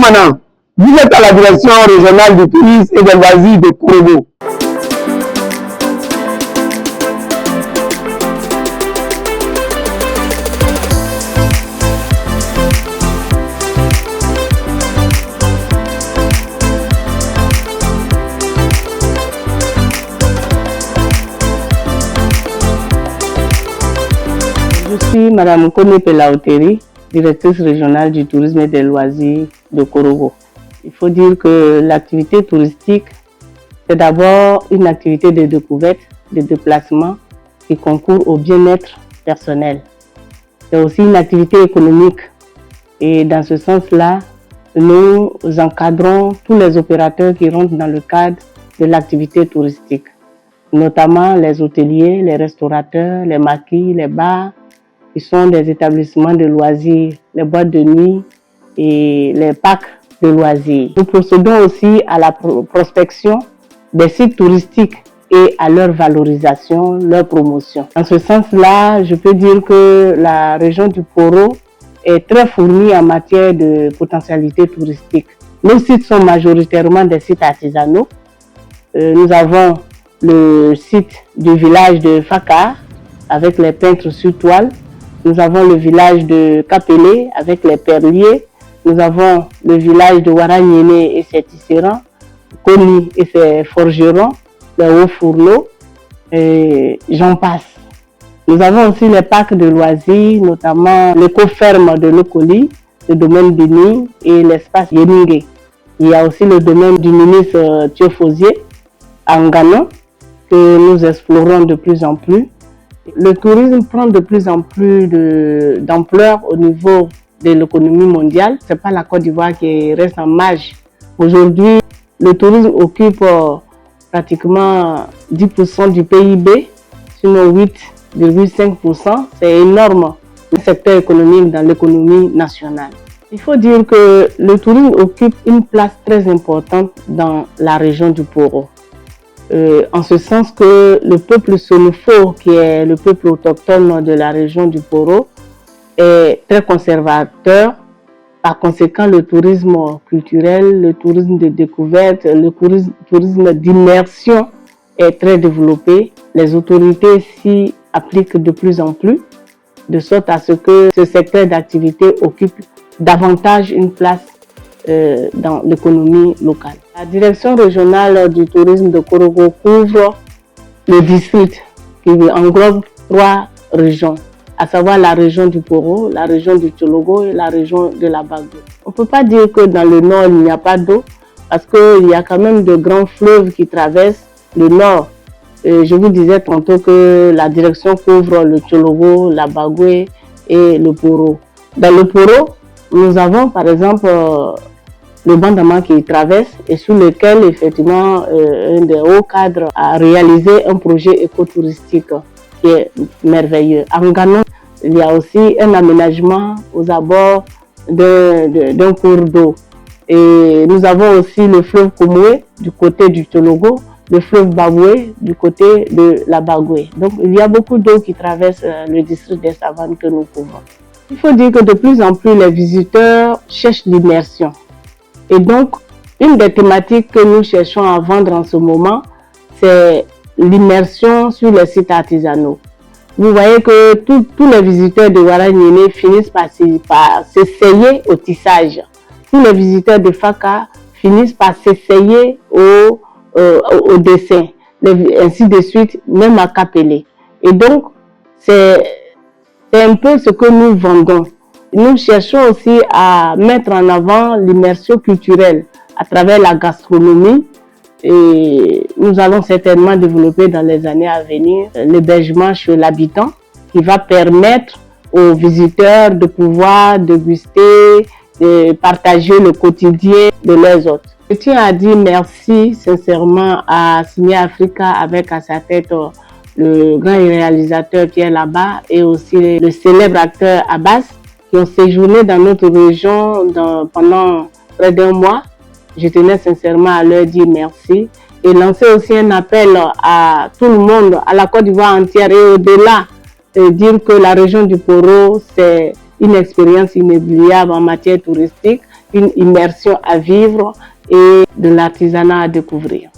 Manan, vous êtes à la direction régionale du tourisme et des loisirs de Korogo. Je suis Madame Kone Pelaoteri, directrice régionale du tourisme et des loisirs de Korogo. Il faut dire que l'activité touristique, c'est d'abord une activité de découverte, de déplacement qui concourt au bien-être personnel. C'est aussi une activité économique et dans ce sens-là, nous encadrons tous les opérateurs qui rentrent dans le cadre de l'activité touristique, notamment les hôteliers, les restaurateurs, les maquis, les bars, qui sont des établissements de loisirs, les boîtes de nuit et les parcs de loisirs. Nous procédons aussi à la prospection des sites touristiques et à leur valorisation, leur promotion. En ce sens-là, je peux dire que la région du Poro est très fournie en matière de potentialité touristique. Nos sites sont majoritairement des sites artisanaux. Nous avons le site du village de Faka avec les peintres sur toile. Nous avons le village de Kapele avec les perliers. Nous avons le village de Waranyene et ses tisserands, Koni et ses forgerons, les hauts fourneaux, et j'en passe. Nous avons aussi les parcs de loisirs, notamment l'éco-ferme de Lokoli, le domaine Bini et l'espace Yeningue. Il y a aussi le domaine du ministre Thiofosier à Ngano que nous explorons de plus en plus. Le tourisme prend de plus en plus d'ampleur au niveau de l'économie mondiale. Ce n'est pas la Côte d'Ivoire qui reste en marge. Aujourd'hui, le tourisme occupe pratiquement 10% du PIB, sinon 8,5%. C'est énorme, le secteur économique dans l'économie nationale. Il faut dire que le tourisme occupe une place très importante dans la région du Poro. En ce sens que le peuple Sonofo, qui est le peuple autochtone de la région du Poro, est très conservateur. Par conséquent, le tourisme culturel, le tourisme de découverte, le tourisme d'immersion est très développé. Les autorités s'y appliquent de plus en plus, de sorte à ce que ce secteur d'activité occupe davantage une place dans l'économie locale. La direction régionale du tourisme de Korogo couvre le district qui englobe 3 régions, à savoir la région du Poro, la région du Tchologo et la région de la Bagou. On ne peut pas dire que dans le nord il n'y a pas d'eau, parce qu'il y a quand même de grands fleuves qui traversent le nord. Je vous disais tantôt que la direction couvre le Tchologo, la Bagou et le Poro. Dans le Poro, nous avons par exemple le Bandama qui traverse et sur lequel effectivement un des hauts cadres a réalisé un projet écotouristique qui est merveilleux. En Ngano, il y a aussi un aménagement aux abords d'un cours d'eau. Et nous avons aussi le fleuve Komoué du côté du Tchologo, le fleuve Baboué du côté de la Bagoué. Donc il y a beaucoup d'eau qui traverse le district des Savanes que nous couvrons. Il faut dire que de plus en plus les visiteurs cherchent l'immersion. Et donc, une des thématiques que nous cherchons à vendre en ce moment, c'est l'immersion sur les sites artisanaux. Vous voyez que tous les visiteurs de Waranyene finissent par s'essayer au tissage. Tous les visiteurs de Faka finissent par s'essayer au dessin, ainsi de suite, même à Kapele. Et donc, c'est un peu ce que nous vendons. Nous cherchons aussi à mettre en avant l'immersion culturelle à travers la gastronomie et nous allons certainement développer dans les années à venir l'hébergement chez l'habitant qui va permettre aux visiteurs de pouvoir déguster, de partager le quotidien de leurs hôtes. Je tiens à dire merci sincèrement à Signé Africa avec à sa tête le grand réalisateur Pierre Laba et aussi le célèbre acteur Abbas qui ont séjourné dans notre région pendant près d'1 mois. Je tenais sincèrement à leur dire merci et lancer aussi un appel à tout le monde, à la Côte d'Ivoire entière et au-delà, dire que la région du Poro, c'est une expérience inoubliable en matière touristique une immersion à vivre et de l'artisanat à découvrir.